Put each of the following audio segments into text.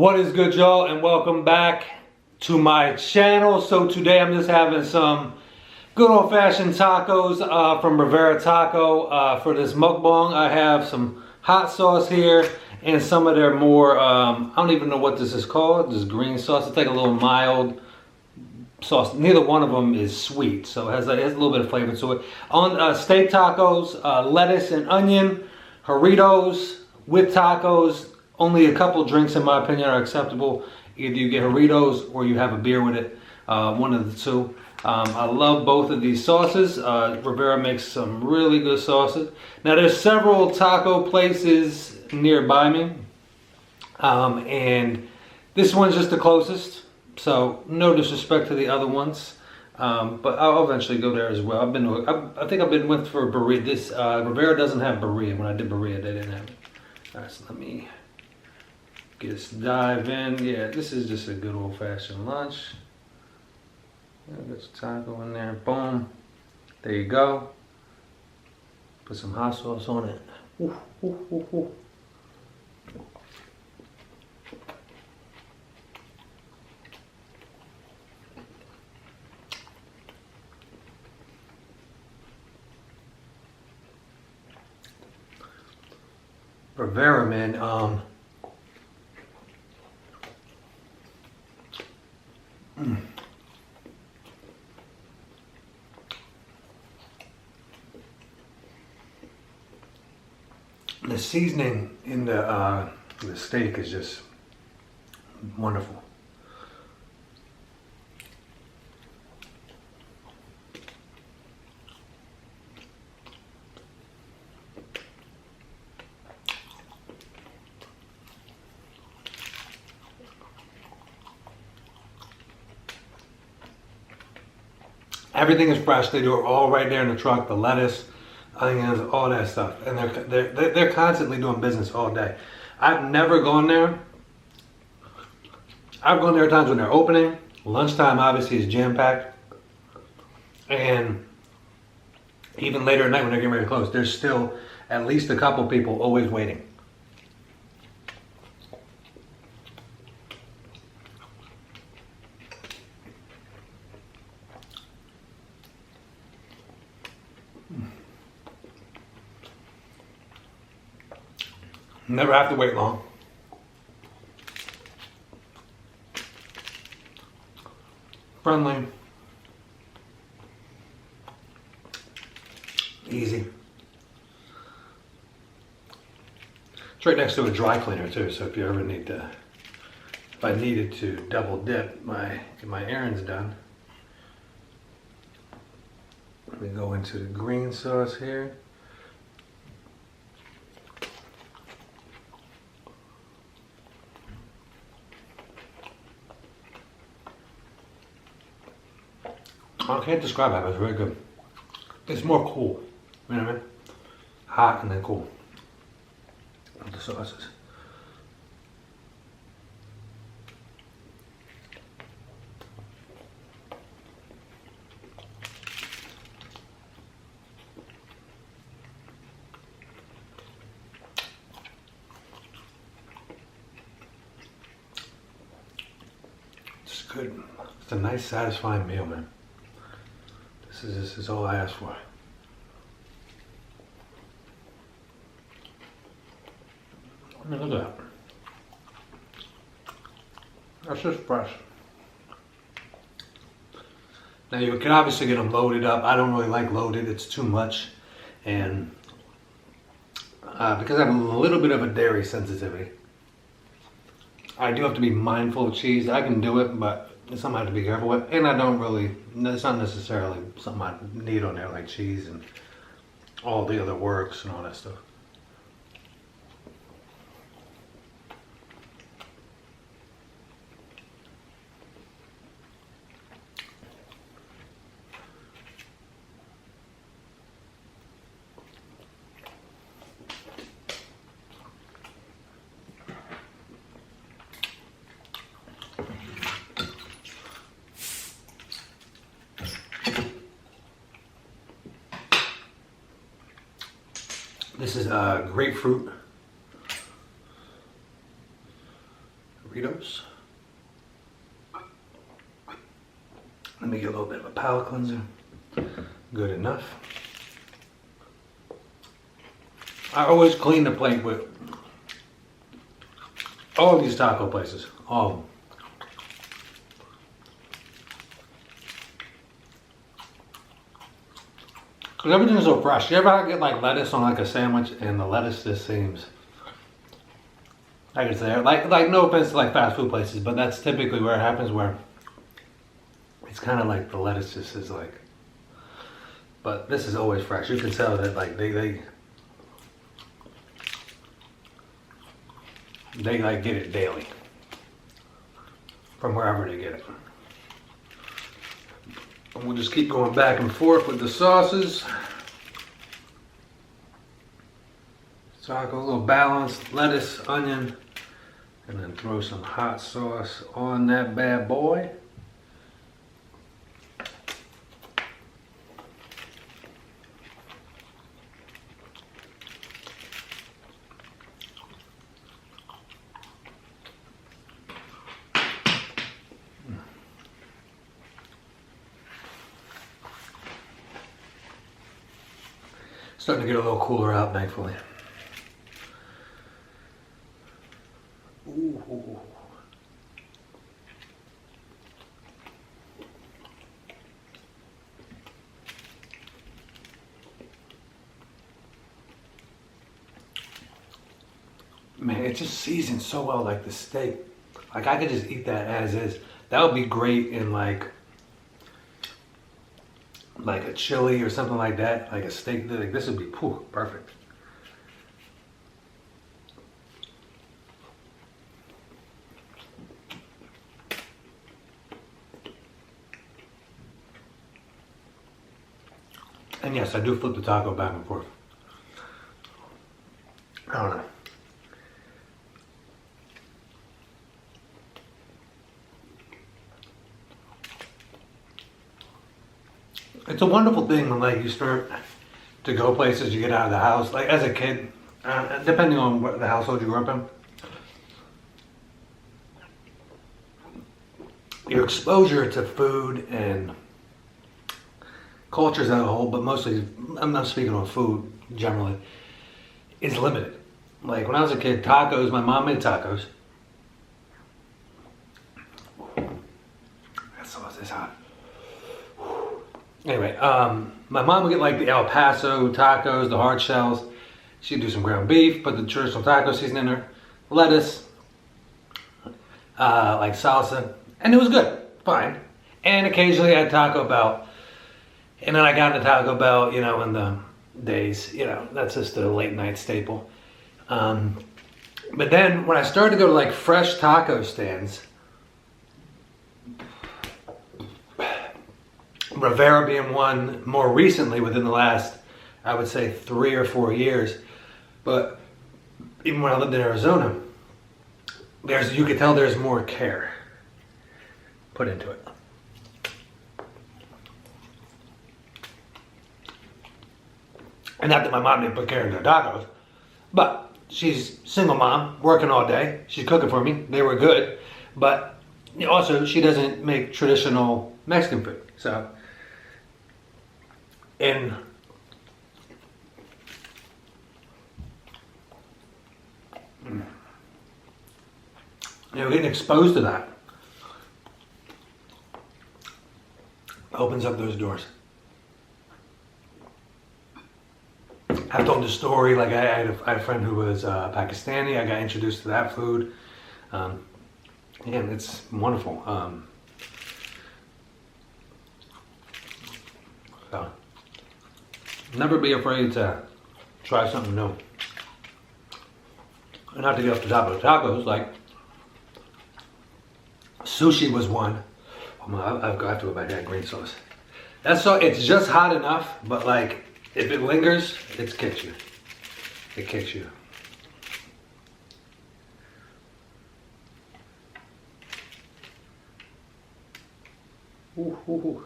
What is good, y'all, and welcome back to my channel. So today I'm just having some good old-fashioned tacos from Rivera Taco for this mukbang. I have some hot sauce here and some of their more I don't even know what this is called, this green sauce. It's like a little mild sauce. Neither one of them is sweet, so it has a little bit of flavor to it. On steak tacos, lettuce and onion, Doritos with tacos. Only a couple drinks, in my opinion, are acceptable. Either you get Doritos or you have a beer with it, one of the two. I love both of these sauces. Rivera makes some really good sauces. Now there's several taco places nearby me, and this one's just the closest. So no disrespect to the other ones, but I'll eventually go there as well. I think I've been with for burrito. This Rivera doesn't have burrito. When I did burrito, they didn't have it. All right, so let me just dive in. Yeah, this is just a good old-fashioned lunch. Get some taco in there. Boom. There you go. Put some hot sauce on it. Ooh, ooh, ooh, ooh. Rivera, man, the seasoning in the steak is just wonderful. Everything is fresh. They do it all right there in the truck. The lettuce, onions, all that stuff, and they're constantly doing business all day. I've never gone there. I've gone there at times when they're opening. Lunchtime obviously is jam-packed, and even later at night when they're getting ready to close, there's still at least a couple people always waiting. Never have to wait long. Friendly. Easy. It's right next to a dry cleaner too, so if you ever need to, if I needed to double dip get my errands done. Let me go into the green sauce here. I can't describe it, but it's very good. It's more cool, you know what I mean? Hot and then cool with the sauces. It's good. It's a nice, satisfying meal, man. This is all I asked for. I mean, look at that. That's just fresh. Now you can obviously get them loaded up. I don't really like loaded, it's too much. And because I have a little bit of a dairy sensitivity, I do have to be mindful of cheese. I can do it, but it's something I have to be careful with. And I don't really, it's not necessarily something I need on there like cheese and all the other works and all that stuff. This is grapefruit Doritos. Let me get a little bit of a palate cleanser. Good enough. I always clean the plate with all these taco places. All of them. Because everything's so fresh. You ever get like lettuce on like a sandwich and the lettuce just seems like it's there? Like no offense to like fast food places, but that's typically where it happens, where it's kind of like the lettuce just is like, but this is always fresh. You can tell that like they like get it daily from wherever they get it. And we'll just keep going back and forth with the sauces. Taco, a little balanced, lettuce, onion, and then throw some hot sauce on that bad boy. Starting to get a little cooler out, thankfully. Ooh. Man, it just seasons so well, like the steak. Like I could just eat that as is. That would be great in like a chili or something like that, like a steak. Like this would be perfect. And yes, I do flip the taco back and forth. I don't know. It's a wonderful thing when like you start to go places, you get out of the house. Like as a kid, depending on what the household you grew up in, your exposure to food and cultures as a whole, but mostly, I'm not speaking on food generally, is limited. Like when I was a kid, tacos, my mom made tacos. That sauce is hot. Anyway, my mom would get like the El Paso tacos, the hard shells. She'd do some ground beef, put the traditional taco seasoning in there, lettuce, like salsa, and it was good, fine. And occasionally I had Taco Bell. And then I got into Taco Bell, you know, in the days, you know, that's just a late night staple. But then when I started to go to like fresh taco stands, Rivera being one more recently within the last, I would say 3 or 4 years. But even when I lived in Arizona, you could tell there's more care put into it. And not that my mom didn't put care into her tacos, but she's single mom, working all day. She's cooking for me. They were good. But also, she doesn't make traditional Mexican food. So, and getting exposed to that opens up those doors. I've told the story, like I had a friend who was Pakistani. I got introduced to that food. Again, it's wonderful. So, never be afraid to try something new. And not to get off the top of the tacos, like sushi was one. I have to go back to that green sauce. It's just hot enough, but like, if it lingers, it kicks you. It kicks you. Ooh, ooh, ooh.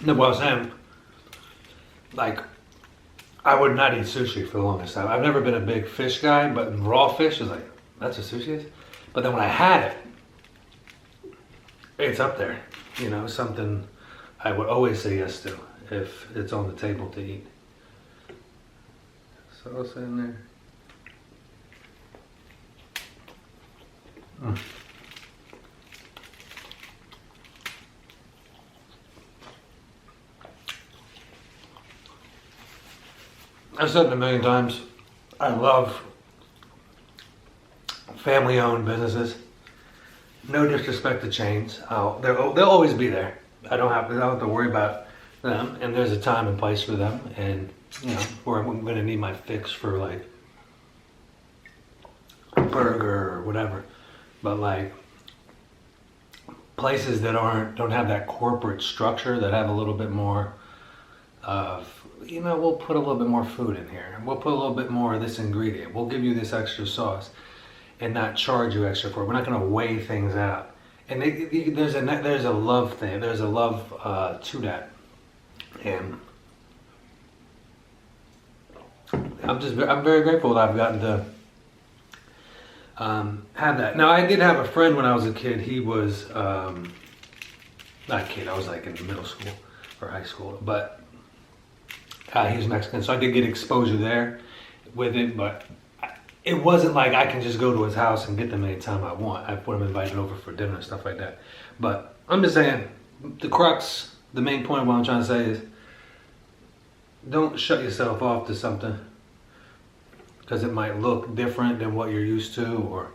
No, what I was saying, like, I would not eat sushi for the longest time. I've never been a big fish guy, but raw fish is like, that's what sushi is? But then when I had it, it's up there. You know, something I would always say yes to if it's on the table to eat. Sauce in there. Mm. I've said it a million times. I love family-owned businesses. No disrespect to chains. They'll always be there. I don't have to worry about them. And there's a time and place for them. And you know, where I'm going to need my fix for like a burger or whatever. But like places that don't have that corporate structure, that have a little bit more of, you know, we'll put a little bit more food in here. We'll put a little bit more of this ingredient. We'll give you this extra sauce and not charge you extra for it. We're not going to weigh things out. And there's a love thing. There's a love to that. And I'm very grateful that I've gotten to have that. Now, I did have a friend when I was a kid. He was, not a kid, I was like in middle school or high school, but he was Mexican, so I did get exposure there with it, but it wasn't like I can just go to his house and get them anytime I want. I put him invited over for dinner and stuff like that. But I'm just saying, the crux, the main point of what I'm trying to say is, don't shut yourself off to something because it might look different than what you're used to, or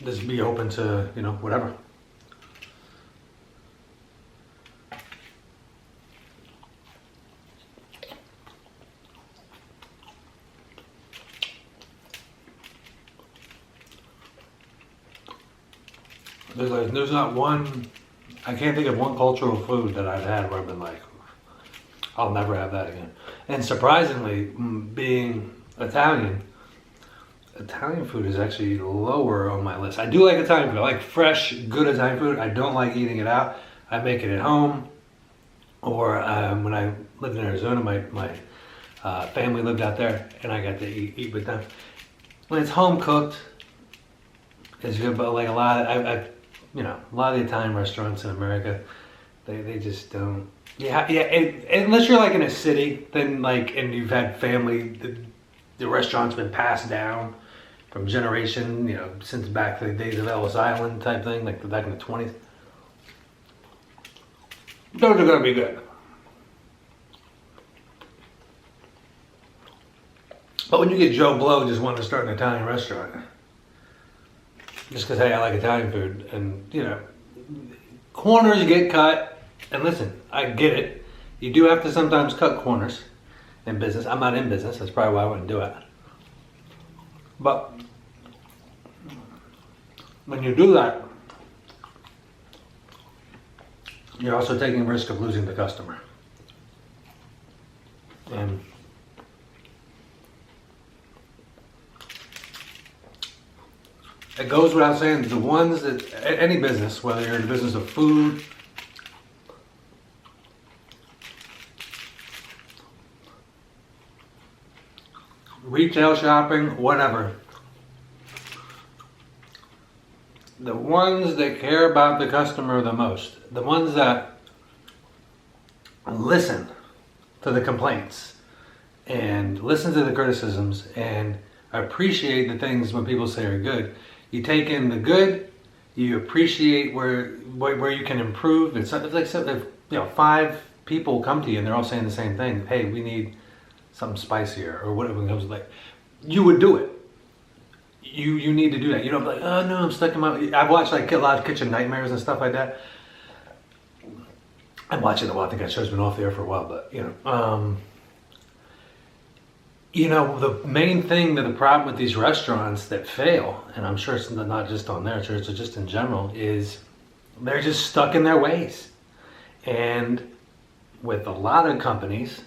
just be open to, you know, whatever. There's not one, I can't think of one cultural food that I've had where I've been like, I'll never have that again. And surprisingly, being Italian food is actually lower on my list. I do like Italian food. I like fresh, good Italian food. I don't like eating it out. I make it at home. Or when I lived in Arizona, my family lived out there, and I got to eat with them. When it's home cooked, it's good. But like a lot of the Italian restaurants in America, they just don't. Yeah. Unless you're like in a city, then like, and you've had family, the restaurant's been passed down from generation, you know, since back to the days of Ellis Island type thing, like back in the 20s. Those are gonna be good. But when you get Joe Blow just wanting to start an Italian restaurant, just because, hey, I like Italian food, and you know, corners get cut, and listen, I get it. You do have to sometimes cut corners in business. I'm not in business, that's probably why I wouldn't do it. But when you do that, you're also taking a risk of losing the customer. And it goes without saying, the ones that, any business, whether you're in the business of food, retail shopping, whatever, the ones that care about the customer the most, the ones that listen to the complaints and listen to the criticisms and appreciate the things when people say are good. You take in the good, you appreciate where you can improve. It's like if, you know, 5 people come to you and they're all saying the same thing. Hey, we need something spicier or whatever it comes like. You would do it. You need to do that. You don't be like, oh no, I'm stuck in my. I've watched like a lot of Kitchen Nightmares and stuff like that. I'm watching it a while. I think that show's been off the air for a while, but the main thing that the problem with these restaurants that fail, and I'm sure it's not just on their church, it's just in general, is they're just stuck in their ways. And with a lot of companies,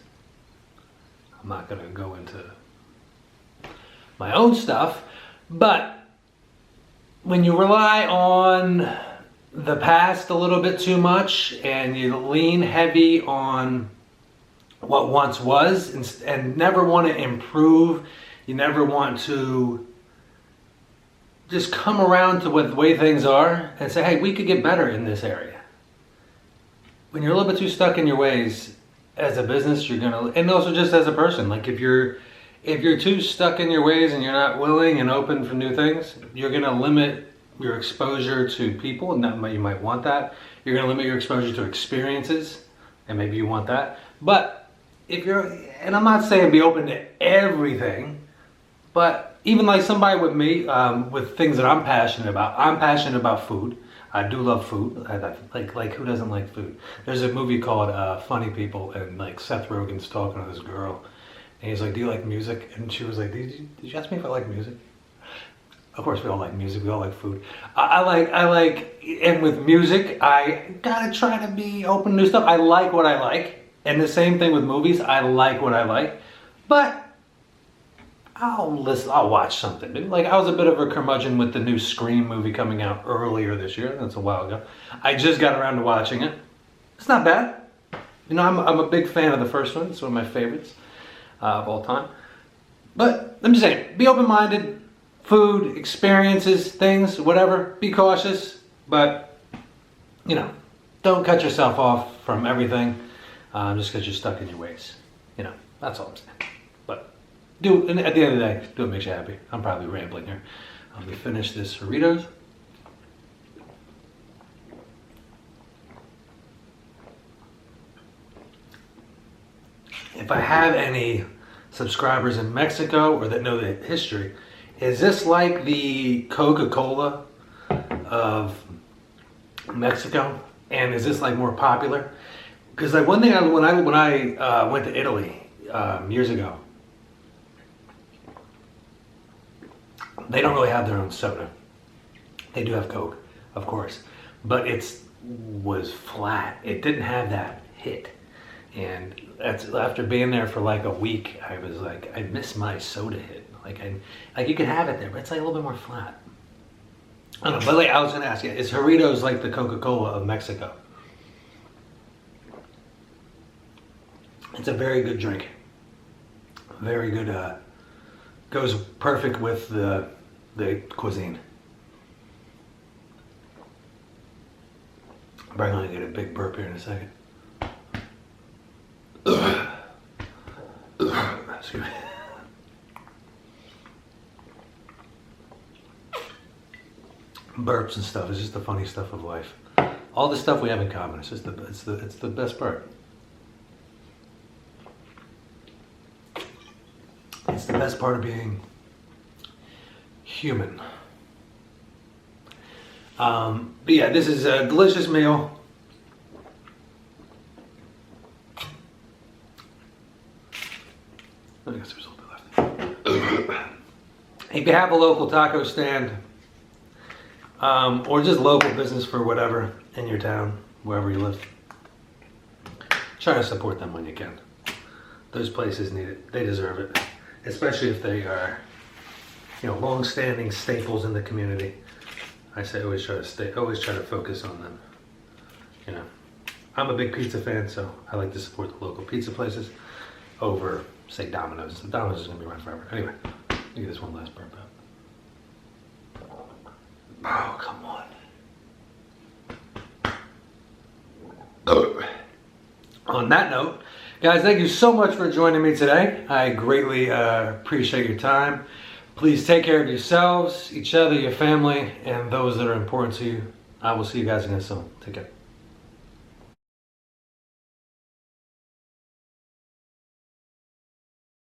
I'm not going to go into my own stuff. But when you rely on the past a little bit too much and you lean heavy on what once was and never want to improve, you never want to just come around to what the way things are and say, hey, we could get better in this area. When you're a little bit too stuck in your ways as a business, you're gonna, and also just as a person, like if you're too stuck in your ways and you're not willing and open for new things, you're gonna limit your exposure to people, and that you might want that. You're gonna limit your exposure to experiences, and maybe you want that. But if you're, and I'm not saying be open to everything, but even like somebody with me, with things that I'm passionate about food. I do love food. Like who doesn't like food? There's a movie called Funny People, and like Seth Rogen's talking to this girl, and he's like, "Do you like music?" And she was like, "Did you ask me if I like music?" Of course, we all like music. We all like food. I like, and with music, I gotta try to be open to new stuff. I like what I like, and the same thing with movies. I like what I like, but I'll watch something. Like I was a bit of a curmudgeon with the new Scream movie coming out earlier this year. That's a while ago. I just got around to watching it. It's not bad. You know, I'm a big fan of the first one. It's one of my favorites of all time. But I'm just saying, be open-minded. Food, experiences, things, whatever. Be cautious, but you know, don't cut yourself off from everything just because you're stuck in your ways. You know, that's all I'm saying. But and at the end of the day, do what makes you happy. I'm probably rambling here. Let me finish this Doritos. If I have any subscribers in Mexico or that know the history, is this like the Coca-Cola of Mexico? And is this like more popular? Because like one thing, when I went to Italy years ago, they don't really have their own soda. They do have Coke, of course, but was flat. It didn't have that hit. And after being there for like a week, I was like, I miss my soda hit. Like you can have it there, but it's like a little bit more flat. I don't know, but like I was gonna ask you, is Doritos like the Coca-Cola of Mexico? It's a very good drink. Very good, goes perfect with the cuisine. I'm probably gonna get a big burp here in a second. Excuse me. Burps and stuff is just the funny stuff of life. All the stuff we have in common. It's just it's the best part. It's the best part of being human. But yeah, this is a delicious meal. I guess there's a little bit left. If you have a local taco stand, or just local business for whatever in your town, wherever you live, try to support them when you can. Those places need it. They deserve it, especially if they are, you know, long-standing staples in the community. I say always try to focus on them. You know, I'm a big pizza fan, so I like to support the local pizza places over, say, Domino's. So Domino's is gonna be around forever. Anyway, let me get this one last burp out. Oh, come on. On that note, guys, thank you so much for joining me today. I greatly appreciate your time. Please take care of yourselves, each other, your family, and those that are important to you. I will see you guys again soon. Take care.